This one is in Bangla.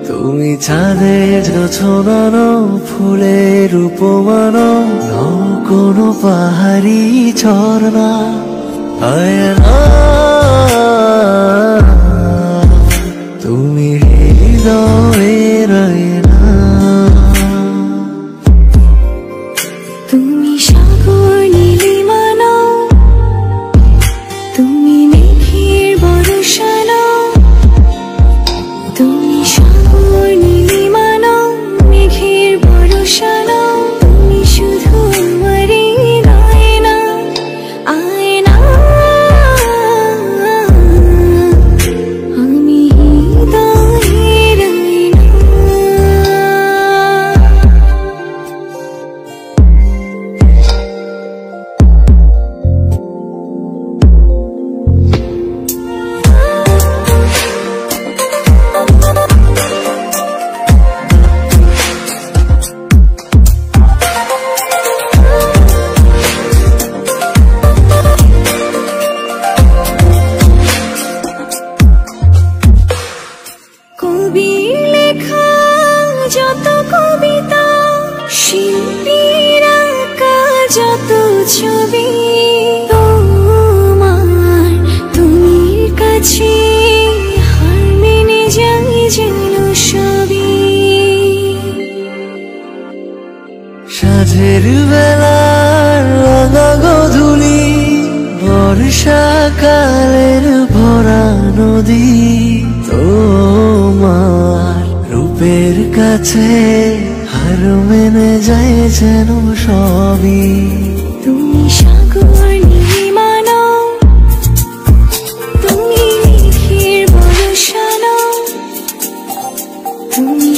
তুমি চাঁদের ছোনানো ফুলের উপমানো নও কোনো পাহাড়ি ঝর্ণা আয়না তুমি হৃদয়ের আয়না তুমি সাগর নীলিমা নও তুমি মেঘের বর্ষা নও তুমি সাগর নীলিমা নও মেঘের বর্ষা নও তুমি শুধু আমারই গয়না আয়না আমি হৃদয়ের আয়না কবির লেখা যত কবিতা শিল্পীর আঁকা যত ছবি তোমার তুমির কাছে হার মেনে যাই যেন সবই সাঁঝের বেলার রাঙা গধূলি বর্ষাকালের ভরা নদী তোমার রূপের কাছে হার মেনে যায় যেন সবই তুমি সাগর নীলিমা নও তুমি মেঘের বর্ষা নও তুমি